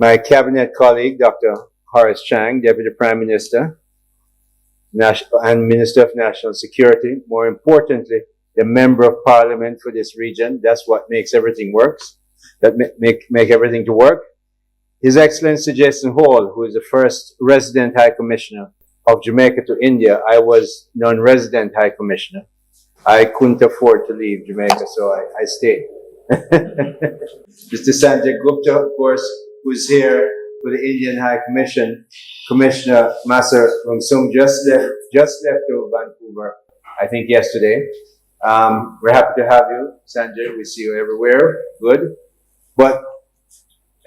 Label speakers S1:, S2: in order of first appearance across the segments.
S1: my cabinet colleague, Dr. Horace Chang, Deputy Prime Minister and Minister of National Security. More importantly, the Member of Parliament for this region. That's what makes everything works. That make everything to work. His Excellency Jason Hall, who is the first resident High Commissioner of Jamaica to India. I was non-resident High Commissioner. I couldn't afford to leave Jamaica, so I stayed. Mr. Sanjay Gupta, of course, who's here with the Indian High Commission. Commissioner Masar Rungsung just left to Vancouver, I think yesterday. We're happy to have you, Sanjay. We see you everywhere. Good. But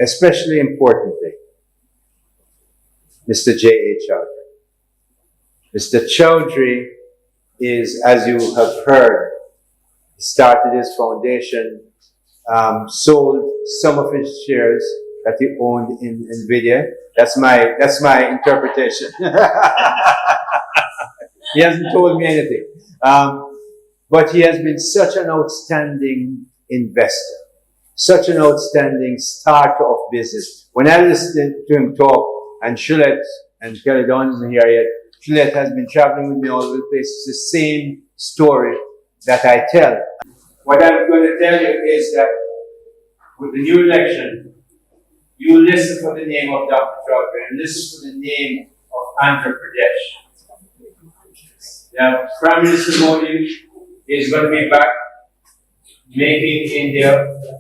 S1: especially importantly, Mr. J.A. Chowdhury. Mr. Chowdhury is, as you have heard, started his foundation, sold some of his shares that he owned in NVIDIA. That's my interpretation. He hasn't told me anything. But he has been such an outstanding investor, such an outstanding starter of business. When I listen to him talk, and Shulett and Kelly Dawn isn't here yet, Shulett has been traveling with me all over the place. It's the same story that I tell. What I'm going to tell you is that with the new election, you listen for the name of Dr. Chowdhury and listen for the name of Andhra Pradesh. Now, Prime Minister Modi is going to be back making India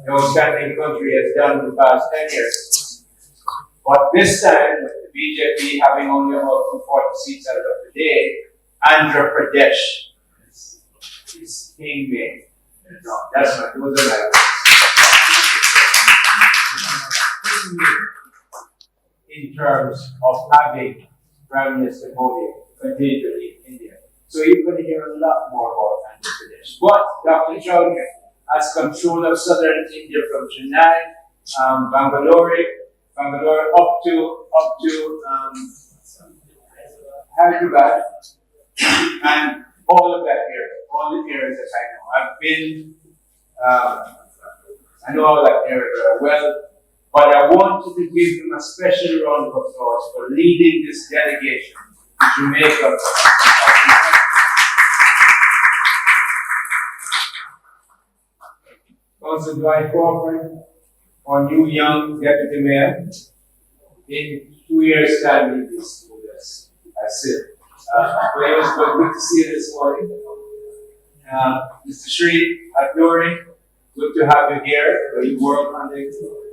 S1: the outstanding country has done in the past 10 years. But this time, with the BJP having only about 240 seats out of the day, Andhra Pradesh is king made. No, that's not, those are my in terms of having Prime Minister Modi continue to lead India. So you're going to hear a lot more about Andhra Pradesh. But Dr. Chowdhury has control of southern India from Chennai, Bangalore up to Hyderabad, and all of that area, all the areas that I know. I've been, I know all that area very well, but I wanted to give him a special round of applause for leading this delegation to Jamaica. Also, Dwight Crawford, our new young deputy mayor, in 2 years' time, he'll be with us. I said, but it was good to see you this morning. Mr. Sri Adluri, good to have you here, where you work on the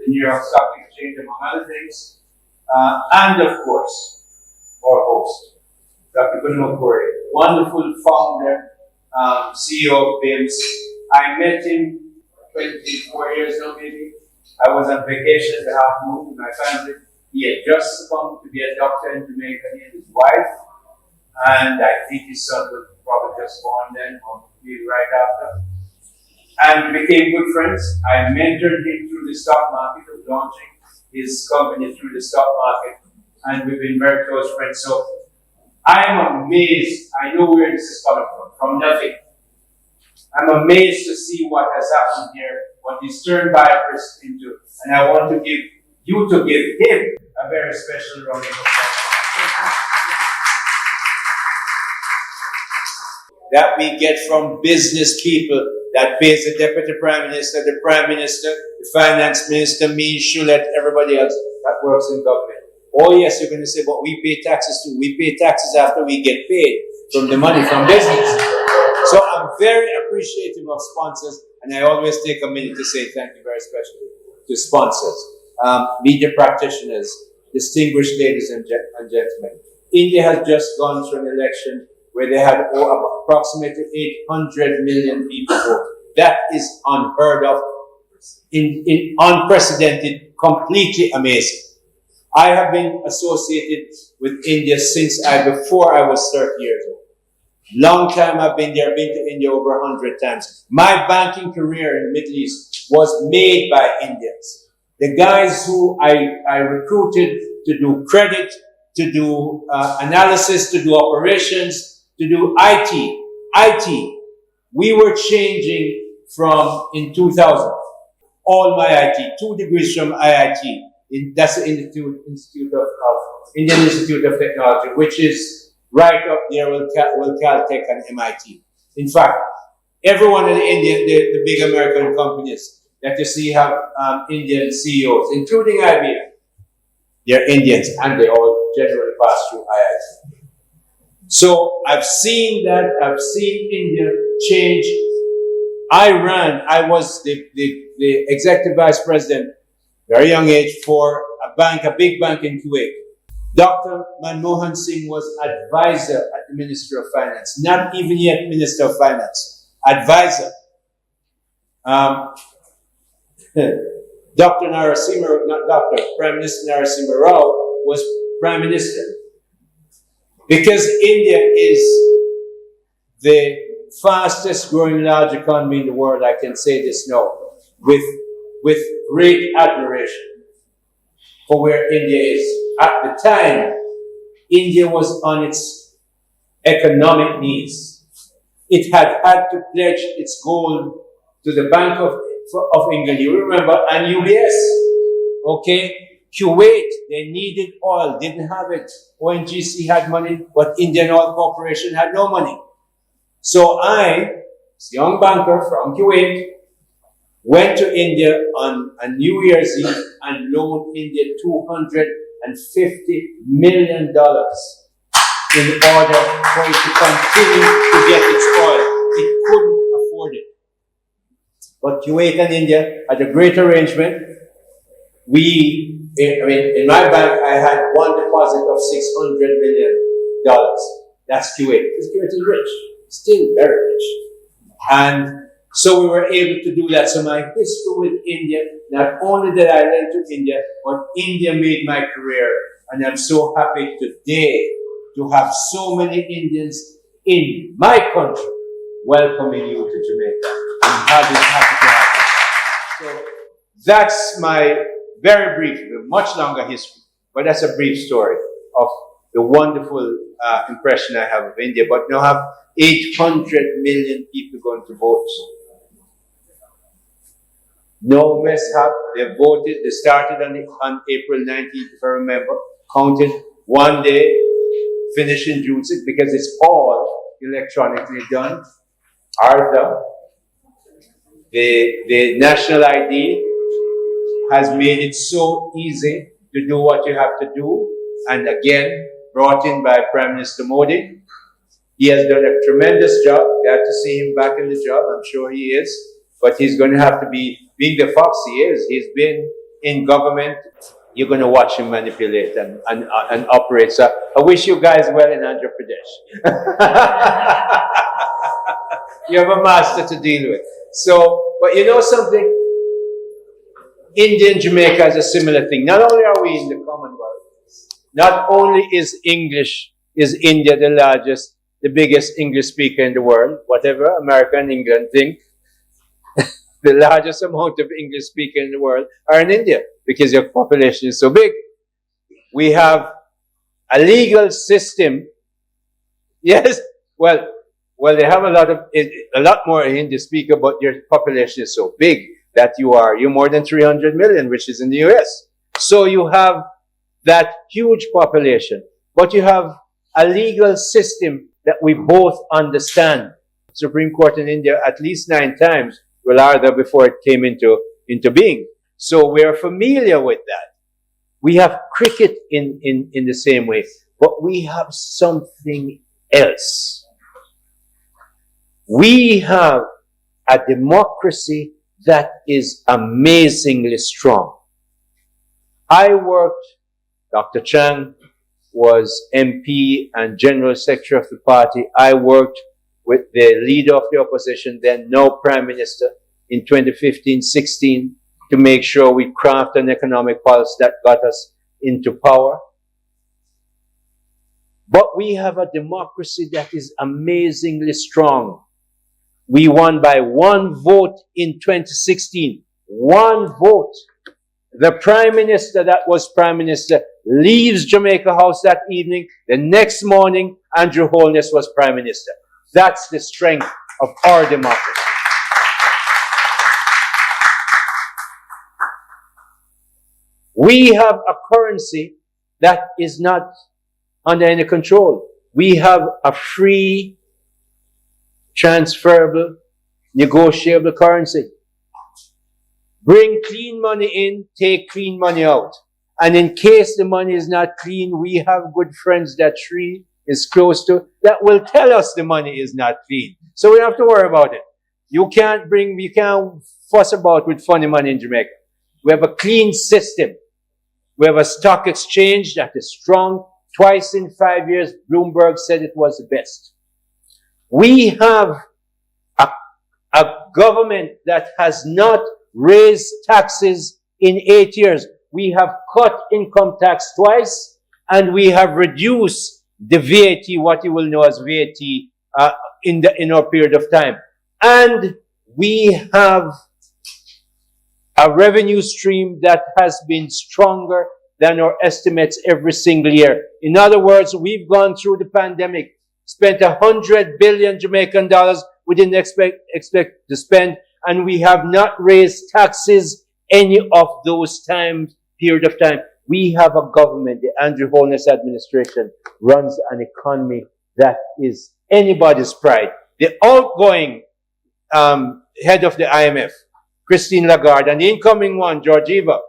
S1: New York Stock Exchange, among other things. And of course, our host, Dr. Kunal Kori, wonderful founder, CEO of BIMS. I met him 24 years ago, maybe. I was on vacation at the half moon with my family. He had just come to be a doctor in Jamaica, he and his wife. And I think his son was probably just born then, or maybe right after. And we became good friends. I mentored him through the stock market, of launching his company through the stock market. And we've been very close friends. So I am amazed. I know where this is coming from nothing. I'm amazed to see what has happened here, what he's turned Vipers into. And I want to give you to give him a very special round of applause. That we get from business people that pays the Deputy Prime Minister, the Prime Minister, the Finance Minister, me, Shulett, everybody else that works in government. Oh yes, you're going to say, but we pay taxes too. We pay taxes after we get paid from the money from business. So I'm very appreciative of sponsors, and I always take a minute to say thank you very especially to sponsors, media practitioners, distinguished ladies and gentlemen. India has just gone through an election where they had approximately 800 million people vote. That is unheard of, unprecedented, completely amazing. I have been associated with India before I was 30 years old. Long time I've been there, been to India over 100 times. My banking career in the Middle East was made by Indians. The guys who I recruited to do credit, to do analysis, to do operations, to do IT. We were changing from, in 2000, all my IT, 2 degrees from IIT, That's the Indian Institute of Technology, which is right up there with Caltech and MIT. In fact, every one of the big American companies that you see have Indian CEOs, including IBM. They're Indians, and they all generally pass through IIT. So I've seen that. I've seen India change. I was the executive vice president, very young age, for a big bank in Kuwait. Dr. Manmohan Singh was advisor at the Ministry of Finance, not even yet Minister of Finance, advisor. Dr. Narasimha, not Dr., Prime Minister Narasimha Rao was Prime Minister. Because India is the fastest growing large economy in the world, I can say this now, with great admiration for where India is. At the time, India was on its economic knees. It had to pledge its gold to the Bank of England, you remember, and UBS. Okay? Kuwait, they needed oil, didn't have it. ONGC had money, but Indian Oil Corporation had no money. So I, this young banker from Kuwait, went to India on a New Year's Eve and loaned India $250 million in order for it to continue to get its oil. It couldn't afford it. But Kuwait and India had a great arrangement. In my bank, I had one deposit of $600 million. That's Kuwait. Because Kuwait is rich, still very rich. And so we were able to do that. So my history with India, not only did I lend to India, but India made my career. And I'm so happy today to have so many Indians in my country welcoming you to Jamaica. I'm happy to have you. So that's my very brief, much longer history, but that's a brief story of the wonderful impression I have of India. But now have 800 million people going to vote. No mishap. They voted. They started on April 19th, if I remember. Counted one day, finished in June 6th, because it's all electronically done. The national ID has made it so easy to do what you have to do. And again, brought in by Prime Minister Modi. He has done a tremendous job. Glad to see him back in the job. I'm sure he is. But he's going to have to be, being the fox he is, he's been in government. You're going to watch him manipulate and operate. So I wish you guys well in Andhra Pradesh. You have a master to deal with. So, but you know something? India and Jamaica has a similar thing. Not only are we in the Commonwealth, not only is India the biggest English speaker in the world, whatever America and England think, the largest amount of English speakers in the world are in India because your population is so big. We have a legal system. Yes, well, they have a lot more Hindi speaker, but your population is so big that you're more than 300 million, which is in the US. So you have that huge population, but you have a legal system that we both understand. Supreme Court in India at least 9 times, well, either before it came into being. So we are familiar with that. We have cricket in the same way, but we have something else. We have a democracy that is amazingly strong. Dr. Chang was MP and General Secretary of the party. I worked with the leader of the opposition, then now Prime Minister, in 2015-16 to make sure we craft an economic policy that got us into power. But we have a democracy that is amazingly strong. We won by 1 vote in 2016. 1 vote. The Prime Minister that was Prime Minister leaves Jamaica House that evening. The next morning, Andrew Holness was Prime Minister. That's the strength of our democracy.
S2: We have a currency that is not under any control. We have a free, transferable, negotiable currency. Bring clean money in, take clean money out. And in case the money is not clean, we have good friends that Sri is close to that will tell us the money is not clean. So we don't have to worry about it. You can't fuss about with funny money in Jamaica. We have a clean system. We have a stock exchange that is strong. Twice in 5 years, Bloomberg said it was the best. We have a government that has not raised taxes in 8 years. We have cut income tax twice, and we have reduced the VAT, what you will know as VAT, in our period of time. And we have a revenue stream that has been stronger than our estimates every single year. In other words, we've gone through the pandemic, spent 100 billion Jamaican dollars we didn't expect to spend, and we have not raised taxes any of those period of time. We have a government, the Andrew Holness administration runs an economy that is anybody's pride. The outgoing head of the IMF, Christine Lagarde, and the incoming one, Georgieva,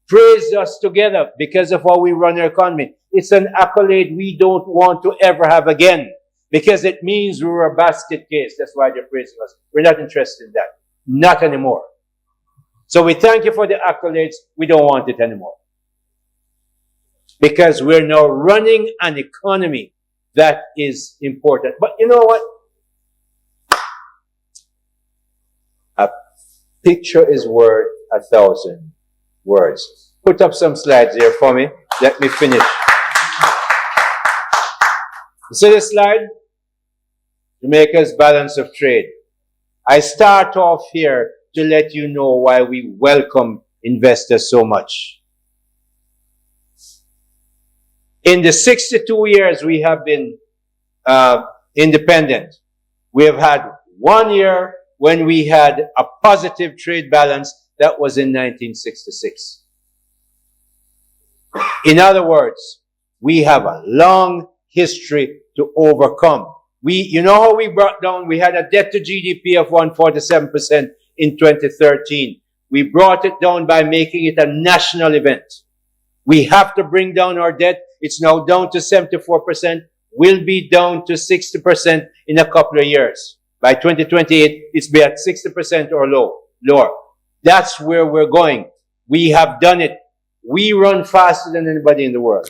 S2: praised us together because of how we run our economy. It's an accolade we don't want to ever have again, because it means we were a basket case. That's why they're praising us. We're not interested in that. Not anymore. So we thank you for the accolades. We don't want it anymore. Because we're now running an economy that is important. But you know what? A picture is worth 1,000 words. Put up some slides here for me. Let me finish. You see this slide? Jamaica's balance of trade. I start off here to let you know why we welcome investors so much. In the 62 years we have been independent, we have had 1 year when we had a positive trade balance. That was in 1966. In other words, we have a long history to overcome. You know how we brought down, we had a debt to GDP of 147% in 2013. We brought it down by making it a national event. We have to bring down our debt. It's now down to 74%. Will be down to 60% in a couple of years. By 2028, it's be at 60% or lower. That's where we're going. We have done it. We run faster than anybody in the world.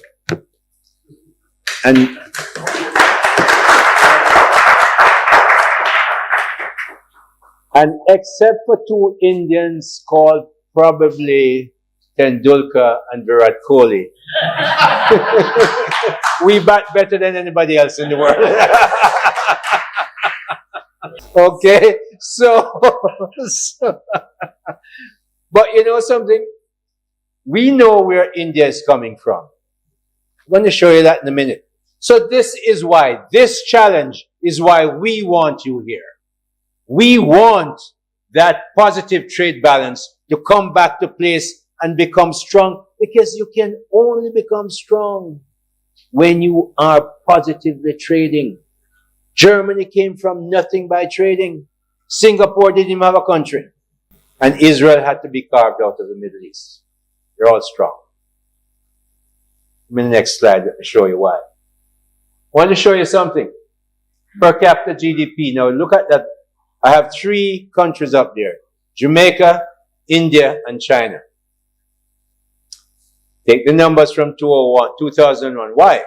S2: And except for two Indians called probably Tendulkar and Virat Kohli, we bat better than anybody else in the world. Okay, so but you know something? We know where India is coming from. I'm going to show you that in a minute. So this is why, this challenge is why we want you here. We want that positive trade balance to come back to place and become strong, because you can only become strong when you are positively trading. Germany came from nothing by trading. Singapore didn't even have a country. And Israel had to be carved out of the Middle East. They're all strong. In the next slide, let me show you why. I want to show you something. Per capita GDP. Now look at that. I have 3 countries up there. Jamaica, India, and China. Take the numbers from 2001. Why?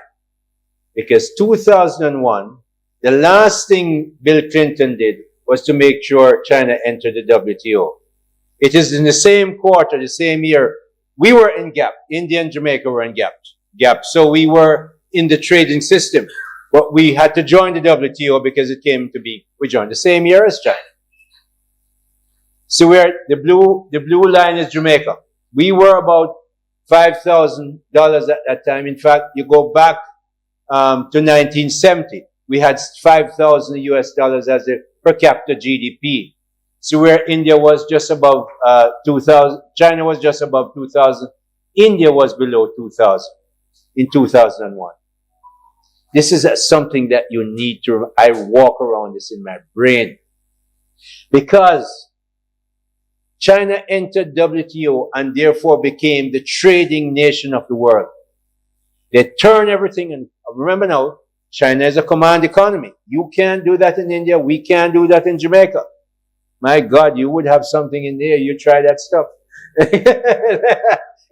S2: Because 2001, the last thing Bill Clinton did was to make sure China entered the WTO. It is in the same quarter, the same year, we were in gap. India and Jamaica were in gap. So we were in the trading system. But we had to join the WTO because it came to be, we joined the same year as China. So the blue line is Jamaica. We were about $5,000 at that time. In fact, you go back to 1970, we had 5,000 US dollars as the per capita GDP. So where India was just above 2,000, China was just above 2,000, India was below 2,000 in 2001. This is something that you need to, I walk around this in my brain. Because China entered WTO and therefore became the trading nation of the world. They turn everything, and remember now, China is a command economy. You can't do that in India. We can't do that in Jamaica. My God, you would have something in there. You try that stuff.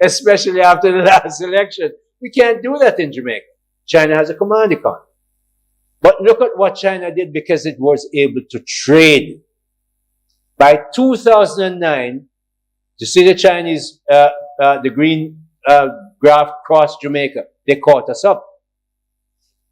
S2: Especially after the last election. We can't do that in Jamaica. China has a command economy. But look at what China did because it was able to trade. By 2009, you see the Chinese, the green graph crossed Jamaica. They caught us up.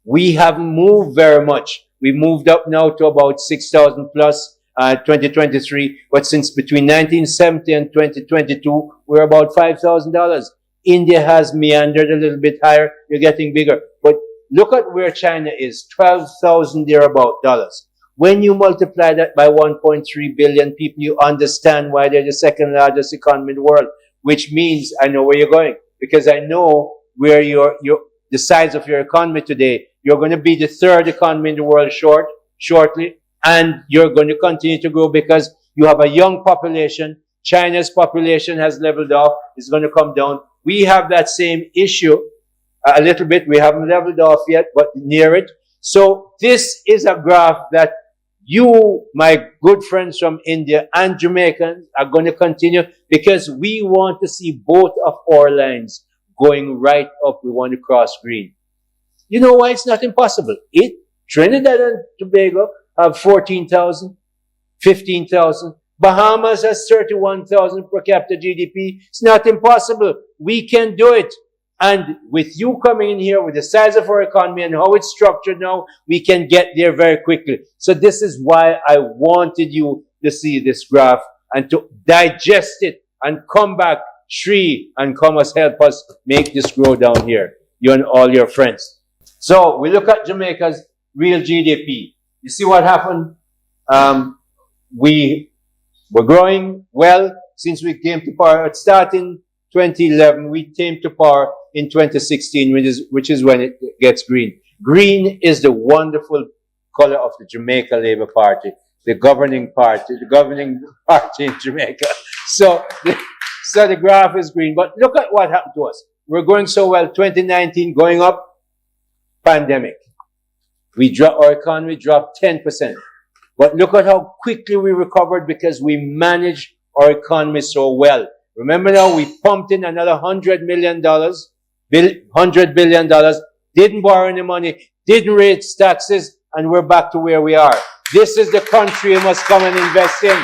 S2: We haven't moved very much. We moved up now to about 6,000 plus 2023. But since between 1970 and 2022, we're about $5,000. India has meandered a little bit higher. You're getting bigger. But look at where China is, 12,000 thereabout dollars. When you multiply that by 1.3 billion people, you understand why they're the second largest economy in the world. Which means I know where you're going. Because I know where the size of your economy today. You're going to be the third economy in the world shortly. And you're going to continue to grow because you have a young population. China's population has leveled off. It's going to come down. We have that same issue a little bit. We haven't leveled off yet, but near it. So this is a graph that you, my good friends from India and Jamaicans, are going to continue because we want to see both of our lines going right up. We want to cross green. You know why it's not impossible? Trinidad and Tobago have 14,000, 15,000. Bahamas has 31,000 per capita GDP. It's not impossible. We can do it. And with you coming in here with the size of our economy and how it's structured now, we can get there very quickly. So this is why I wanted you to see this graph and to digest it and come back, Shri, and come us help us make this grow down here. You and all your friends. So we look at Jamaica's real GDP. You see what happened? We were growing well since we came to power. Starting 2011, we came to power in 2016, which is when it gets green. Green is the wonderful color of the Jamaica Labour Party, the governing party in Jamaica. So the graph is green. But look at what happened to us. We're going so well. 2019 going up, pandemic. Our economy dropped 10%. But look at how quickly we recovered because we managed our economy so well. Remember now, we pumped in another $100 billion, didn't borrow any money, didn't raise taxes, and we're back to where we are. This is the country you must come and invest in.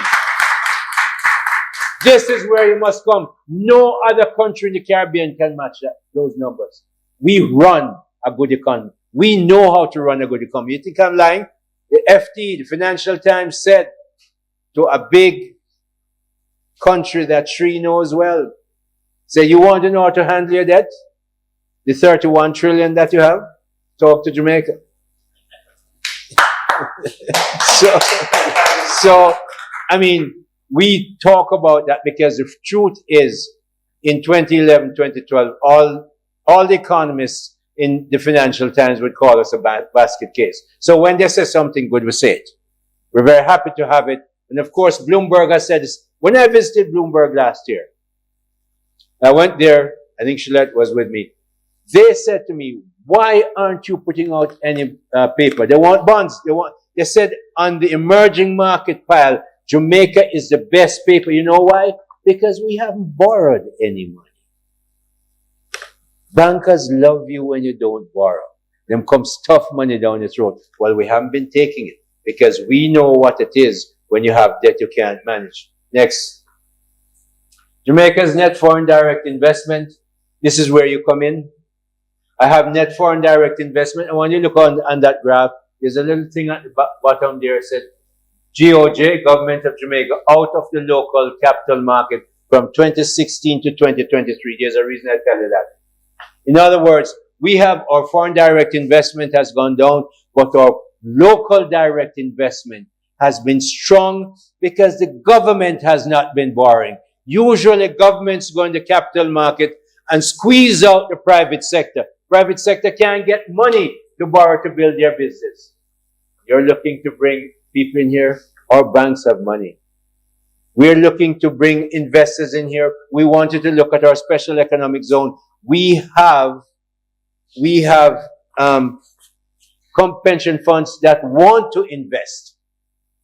S2: This is where you must come. No other country in the Caribbean can match those numbers. We run a good economy. We know how to run a good economy. You think I'm lying? The FT, the Financial Times, said to a big country that Shri knows well, say, you want to know how to handle your debt? The 31 trillion that you have? Talk to Jamaica. So, I mean, we talk about that because the truth is, in 2011, 2012, all the economists in the Financial Times would call us a basket case. So when they say something good, we say it. We're very happy to have it. And of course, Bloomberg has said this. When I visited Bloomberg last year, I went there, I think Shalette was with me. They said to me, why aren't you putting out any paper? They want bonds. They said on the emerging market pile, Jamaica is the best paper. You know why? Because we haven't borrowed any money. Bankers love you when you don't borrow. Them comes tough money down your throat. Well, we haven't been taking it because we know what it is when you have debt you can't manage. Next. Jamaica's net foreign direct investment. This is where you come in. I have net foreign direct investment. And when you look on that graph, there's a little thing at the bottom there that said GOJ, Government of Jamaica, out of the local capital market from 2016 to 2023. There's a reason I tell you that. In other words, we have our foreign direct investment has gone down, but our local direct investment has been strong because the government has not been borrowing. Usually governments go in the capital market and squeeze out the private sector. Private sector can't get money to borrow to build their business. You're looking to bring people in here. Our banks have money. We're looking to bring investors in here. We wanted to look at our special economic zone. We have pension funds that want to invest.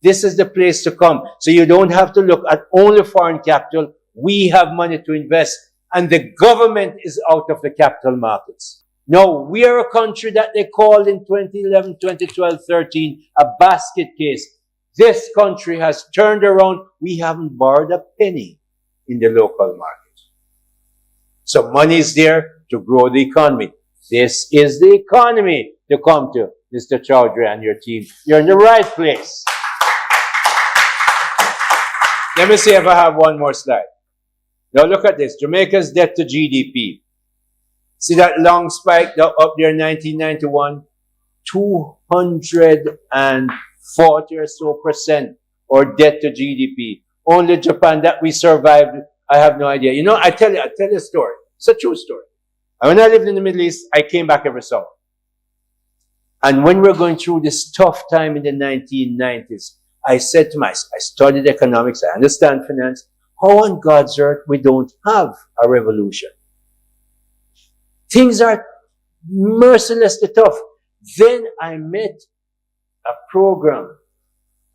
S2: This is the place to come. So you don't have to look at only foreign capital. We have money to invest, and the government is out of the capital markets. No, we are a country that they called in 2011, 2012, 13 a basket case. This country has turned around. We haven't borrowed a penny in the local market. So money is there to grow the economy. This is the economy to come to, Mr. Chowdhury and your team. You're in the right place. Let me see if I have one more slide. Now look at this. Jamaica's debt to GDP. See that long spike up there in 1991? 240 or so percent or debt to GDP. Only Japan that we survived, I have no idea. You know, I tell you a story. It's a true story. And when I lived in the Middle East, I came back every summer. And when we were going through this tough time in the 1990s, I said to myself, I studied economics, I understand finance. How on God's earth we don't have a revolution? Things are mercilessly tough. Then I met a program.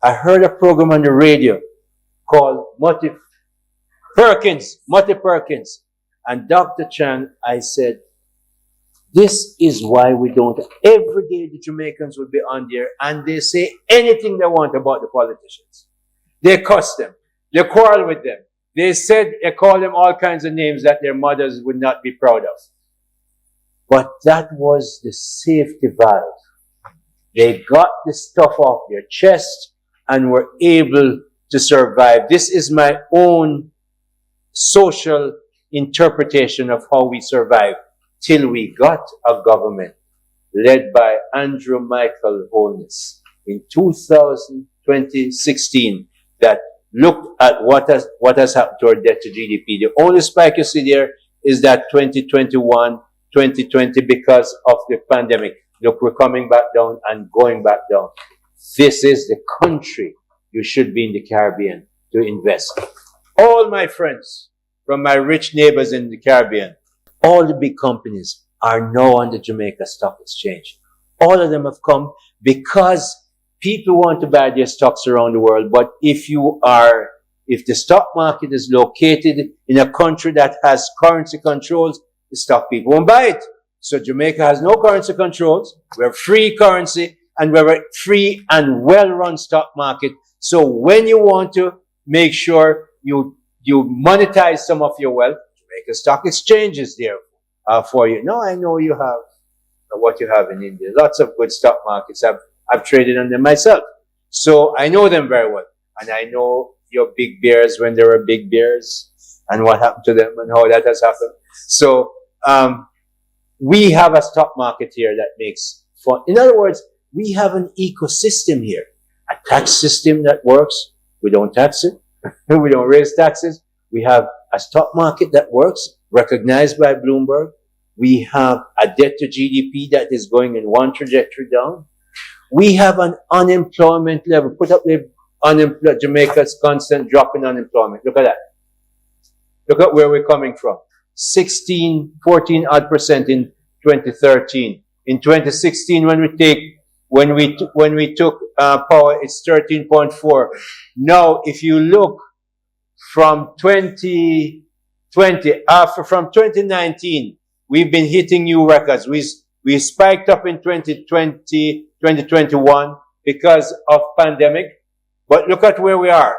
S2: I heard a program on the radio called Mutty Perkins. And Dr. Chang, I said, this is why we don't. Every day the Jamaicans will be on there and they say anything they want about the politicians. They cuss them. They quarrel with them. They call them all kinds of names that their mothers would not be proud of. But that was the safety valve. They got the stuff off their chest and were able to survive. This is my own social interpretation of how we survived till we got a government led by Andrew Michael Holness in 2016 that looked at what has happened to our debt to GDP. The only spike you see there is that 2021, 2020 because of the pandemic. Look, we're coming back down and going back down. This is the country you should be in the Caribbean to invest. All my friends from my rich neighbors in the Caribbean, all the big companies are now on the Jamaica Stock Exchange. All of them have come because people want to buy their stocks around the world. But if the stock market is located in a country that has currency controls, the stock people won't buy it. So Jamaica has no currency controls. We're free currency and we're a free and well-run stock market. So when you want to make sure you monetize some of your wealth, Jamaica Stock Exchange is there for you. Now I know you have what you have in India. Lots of good stock markets. I've traded on them myself. So I know them very well. And I know your big bears when there were big bears and what happened to them and how that has happened. So we have a stock market here that makes fun. In other words, we have an ecosystem here. A tax system that works. We don't tax it. We don't raise taxes. We have a stock market that works, recognized by Bloomberg. We have a debt to GDP that is going in one trajectory down. We have an unemployment level. Put up the Jamaica's constant drop in unemployment. Look at that. Look at where we're coming from. 14 odd percent in 2013. In 2016, when we took power, it's 13.4. Now, if you look from 2020, from 2019, we've been hitting new records. We spiked up in 2020, 2021 because of pandemic. But look at where we are.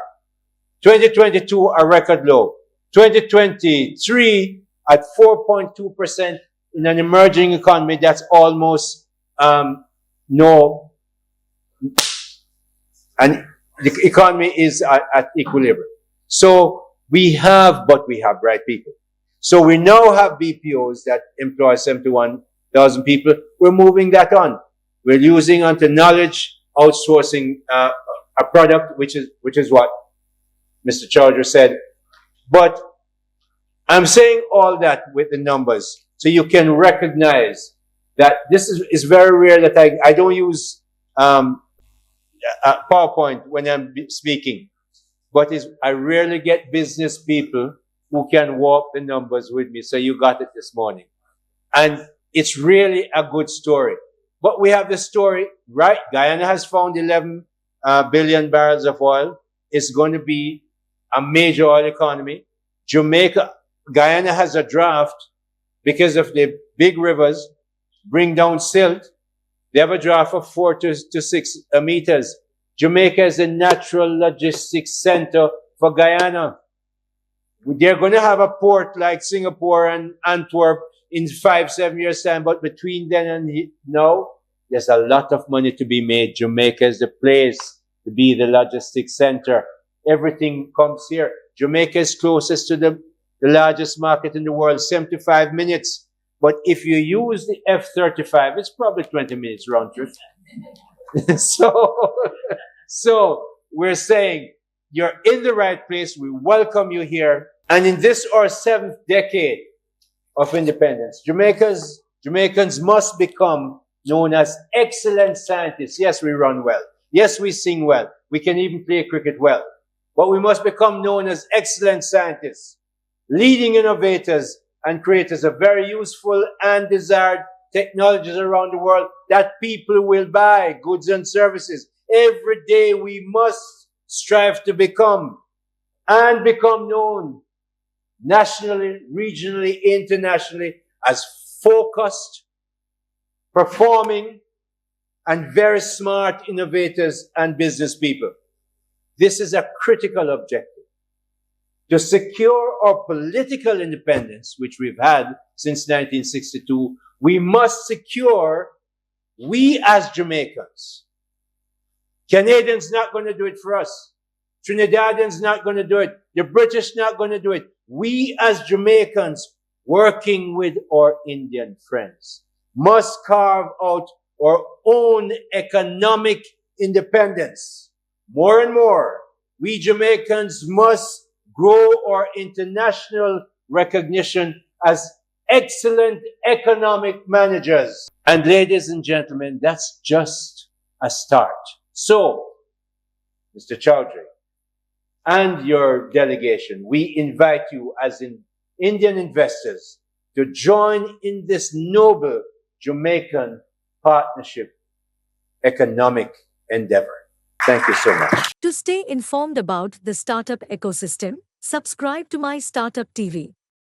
S2: 2022, a record low. 2023 at 4.2% in an emerging economy that's almost no, and the economy is at equilibrium. So we have bright people. So we now have BPOs that employ 71,000 people. We're moving that on. We're using onto knowledge outsourcing a product, which is what Mr. Chowdhury said. But I'm saying all that with the numbers so you can recognize that this is very rare that I don't use PowerPoint when I'm speaking, but I rarely get business people who can walk the numbers with me. So you got it this morning. And it's really a good story. But we have the story, right? Guyana has found 11 billion barrels of oil. It's going to be a major oil economy. Guyana has a draft because of the big rivers bring down silt. They have a draft of 4 to 6 meters. Jamaica is a natural logistics center for Guyana. They're going to have a port like Singapore and Antwerp in 5-7 years' time, but between then and now, there's a lot of money to be made. Jamaica is the place to be the logistics center. Everything comes here. Jamaica is closest to the largest market in the world, 75 minutes. But if you use the F-35, it's probably 20 minutes round trip. So we're saying you're in the right place. We welcome you here. And in this, our 7th decade of independence, Jamaicans must become known as excellent scientists. Yes, we run well. Yes, we sing well. We can even play cricket well. But we must become known as excellent scientists, leading innovators and creators of very useful and desired technologies around the world that people will buy, goods and services. Every day we must strive to become known nationally, regionally, internationally as focused, performing, and very smart innovators and business people. This is a critical objective. To secure our political independence, which we've had since 1962, we must secure we as Jamaicans. Canadians not going to do it for us. Trinidadians not going to do it. The British not going to do it. We as Jamaicans, working with our Indian friends, must carve out our own economic independence. More and more, we Jamaicans must grow our international recognition as excellent economic managers. And ladies and gentlemen, that's just a start. So, Mr. Chowdhury and your delegation, we invite you as Indian investors to join in this noble Jamaican partnership economic endeavor. Thank you so much.
S3: To stay informed about the startup ecosystem, subscribe to My Startup TV.